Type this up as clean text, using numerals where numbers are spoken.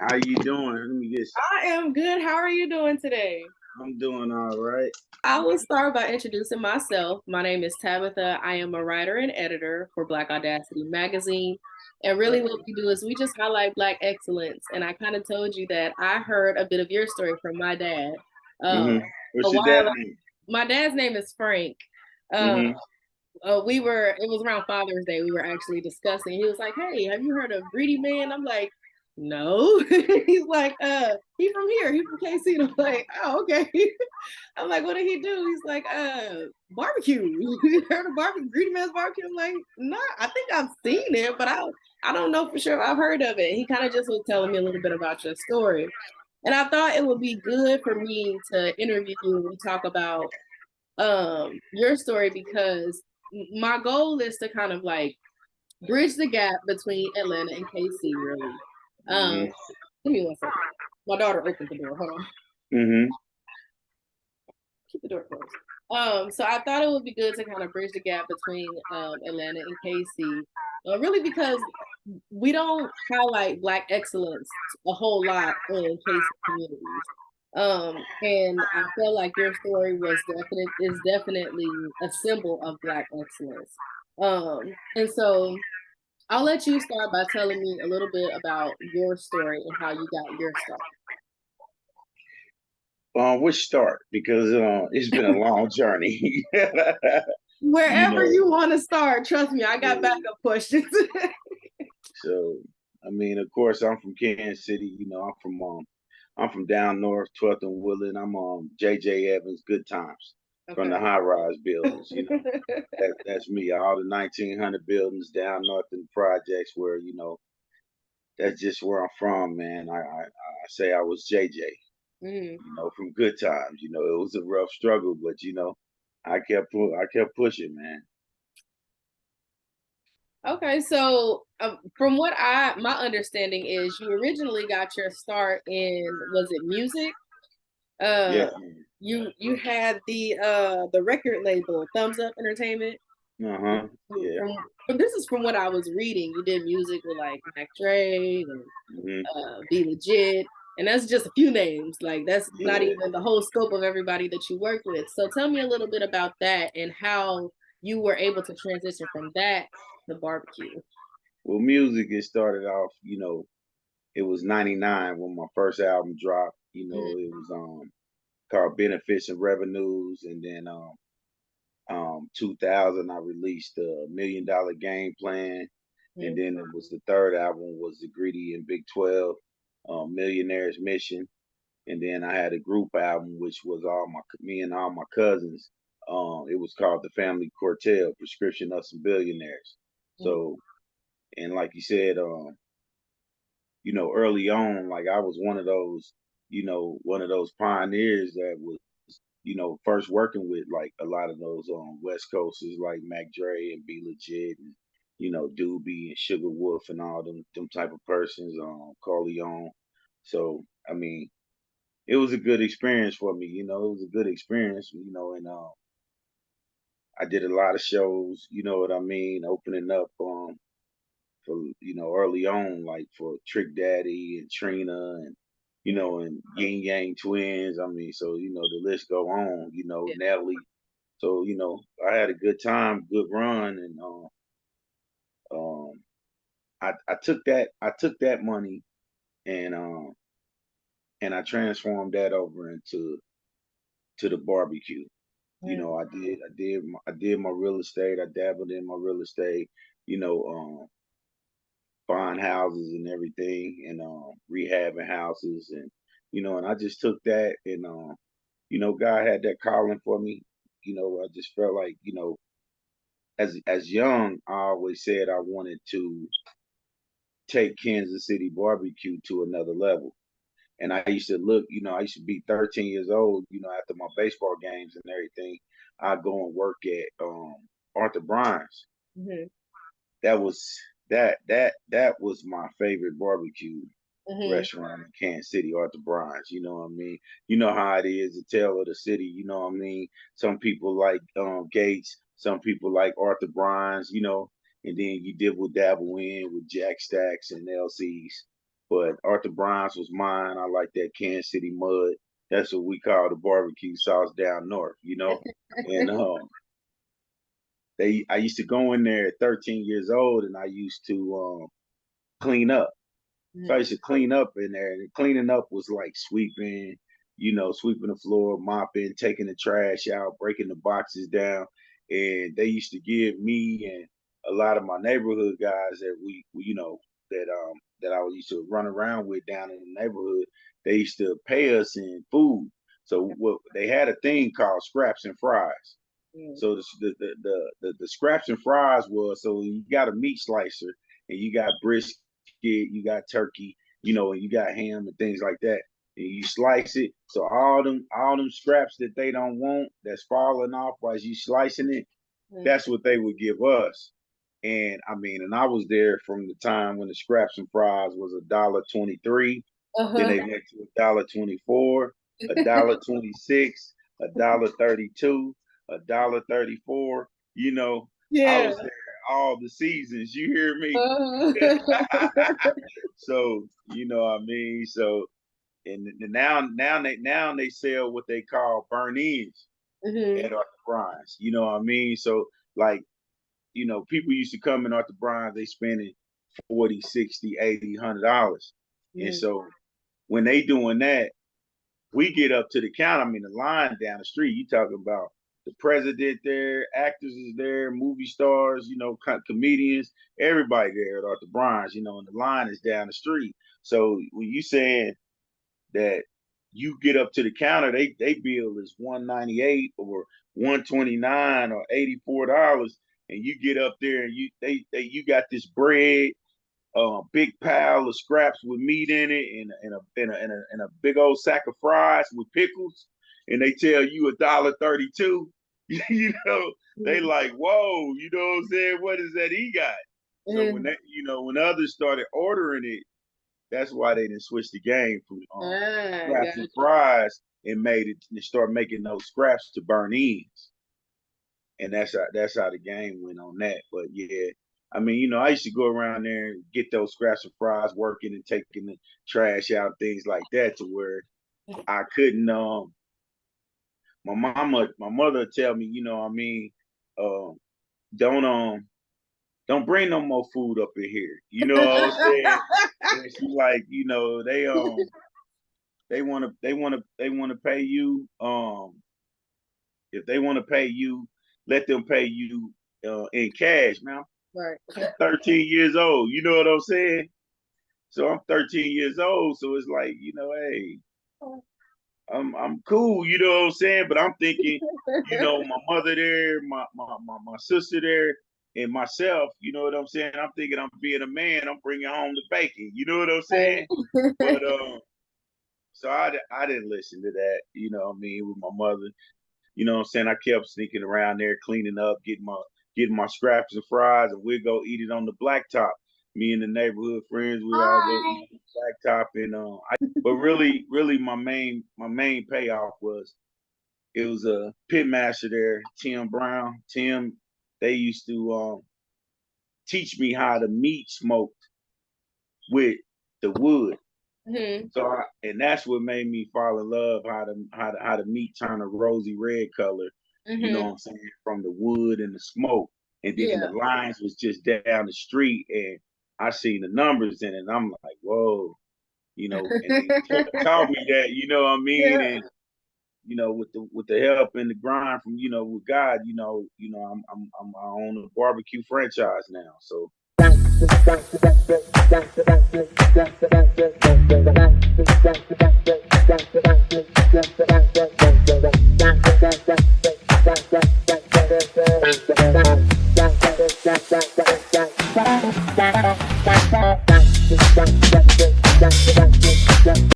How you doing? Let me get. I am good. How are you doing today? I'm doing all right. I will start by introducing myself. My name is Tabitha. I am a writer and editor for Black Audacity Magazine. And really, what we do is we just highlight Black excellence. And I kind of told you that I heard a bit of your story from my dad. Um, a What's your while, dad name? my dad's name is Frank. Um, Mm-hmm. it was around Father's Day. We were actually discussing. He was like, "Hey, have you heard of Greedyman?" I'm like, "No." He's like, he from here. He from KC." And I'm like, "Oh, okay." I'm like, "What did he do?" He's like, barbecue." You heard of barbecue? Greedyman's barbecue? I'm like, "No, I think I've seen it, but I don't know for sure I've heard of it." He kind of just was telling me a little bit about your story. And I thought it would be good for me to interview you and talk about your story because my goal is to kind of like bridge the gap between Atlanta and KC, really. Um, Mm-hmm. Give me one second. My daughter opened the door. Hold on. Mm-hmm. Keep the door closed. So I thought it would be good to kind of bridge the gap between Atlanta and KC, really because we don't highlight Black excellence a whole lot in KC communities. And I feel like your story is definitely a symbol of Black excellence. And so I'll let you start by telling me a little bit about your story and how you got your start. Which start? Because it's been a long journey. You Wherever know. you want to start, trust me, I got Yeah. backup questions. So I mean, of course, I'm from Kansas City. I'm from down north, 12th and Woodland. I'm J.J. Evans, Good Times, from Okay. the high rise buildings. That's me. All the 1900 buildings down north in the projects where that's just where I'm from, man. I say I was JJ, Mhm. from good times. It was a rough struggle, but I kept pushing, man. Okay, so from what my understanding is, you originally got your start in, was it music? Uh, Yeah. you had the record label Thumbs Up Entertainment. Uh-huh. Yeah. From this is from what I was reading. You did music with like Mac Dre and Hmm. Be Legit, and that's just a few names. Like that's not Yeah. even the whole scope of everybody that you worked with. So tell me a little bit about that and how you were able to transition from that to barbecue. Well, music, it started off, it was 99 when my first album dropped. Mm-hmm. It was called Benefits and Revenues, and then 2000 I released a $1 Million Game Plan, and then it was the third album was the Greedy and Big 12, Millionaire's Mission, and then I had a group album which was all my me and all my cousins. It was called the Family Quartet, Prescription of Some Billionaires. Mm-hmm. So, and like you said, early on, like I was one of those pioneers that was, first working with like a lot of those West Coasters like Mac Dre and Be Legit and Doobie and Sugar Wolf and all them type of persons, Corleone. So I mean, it was a good experience for me. It was a good experience. And I did a lot of shows. You know what I mean, opening up for early on, like for Trick Daddy and Trina and and Yin Yang Twins. I mean, so the list go on. Yeah. Natalie. So I had a good time, good run, and um, I took that money and I transformed that over to the barbecue. I did my real estate. I dabbled in my real estate. You know, buying houses and everything, and rehabbing houses, and I just took that, and God had that calling for me. I just felt like as young, I always said I wanted to take Kansas City barbecue to another level. And I used to look, I used to be 13 years old, after my baseball games and everything, I'd go and work at Arthur Bryant's. Mm-hmm. That was that was my favorite barbecue Mm-hmm. restaurant in Kansas City, Arthur Bryant's. You know what I mean? You know how it is, the tale of the city. You know what I mean? Some people like Gates, some people like Arthur Bryant's. And then you dibble dabble in with Jack Stacks and LCs. but Arthur Bryant's was mine. I like that Kansas City mud. That's what we call the barbecue sauce down north, you know. And I used to go in there at 13 years old, and I used to clean up. So I used to clean up in there, and cleaning up was like sweeping, sweeping the floor, mopping, taking the trash out, breaking the boxes down. And they used to give me and a lot of my neighborhood guys that that I used to run around with down in the neighborhood. They used to pay us in food. So what they had a thing called scraps and fries. So the scraps and fries was, so you got a meat slicer and you got brisket, you got turkey, and you got ham and things like that. And you slice it. So all them scraps that they don't want that's falling off as you slicing it, that's what they would give us. And I mean, and I was there from the time when the scraps and fries was $1.23. Then they went to $1.24, $1.26, $1.32, $1.34. I was Yeah. there all the seasons. You hear me? So what I mean. So and now they sell what they call burn ins at Arthur Bryant's. You know what I mean? So like people used to come in Arthur Bryant's, they spending 40, 60, 80, $100. And so when they doing that, we get up to the counter. I mean, the line down the street, you talking about the president there, actors is there, movie stars, comedians, everybody there at Arthur Bryant's, and the line is down the street. So when you saying that you get up to the counter, they bill is $198 or $129 or $84, and you get up there and you got this bread, big pile of scraps with meat in it, and a big old sack of fries with pickles, and they tell you $1.32. They like, whoa, you know what I'm saying? What is that he got? So when others started ordering it, that's why they didn't switch the game from scraps and fries and start making those scraps to burn ends. And that's how the game went on that. But yeah, I mean, I used to go around there and get those scraps and fries working and taking the trash out, things like that, to where I couldn't. My mother would tell me, don't don't bring no more food up in here. You know what I'm saying? And she like, they wanna pay you. If they want to pay you, let them pay you in cash. Now, Right. I'm 13 years old. You know what I'm saying? So I'm 13 years old. So it's like, hey, I'm cool. You know what I'm saying? But I'm thinking, my mother there, my sister there, and myself. You know what I'm saying? I'm thinking I'm being a man. I'm bringing home the bacon. You know what I'm saying? But so I didn't listen to that. You know what I mean? With my mother. You know what I'm saying? I kept sneaking around there, cleaning up, getting my scraps and fries, and we'd go eat it on the blacktop. Me and the neighborhood friends, we all go eat on the blacktop, and but really, my main payoff was it was a pit master there, Tim Brown. Tim, they used to teach me how to meat smoke with the wood. So and that's what made me fall in love, how the meat turn a rosy red color. You know what I'm saying, from the wood and the smoke. And then the lines was just down the street, and I seen the numbers in it, and I'm like, whoa, and they taught me that, you know what I mean? And with the help and the grind from with God, I own a barbecue franchise now. So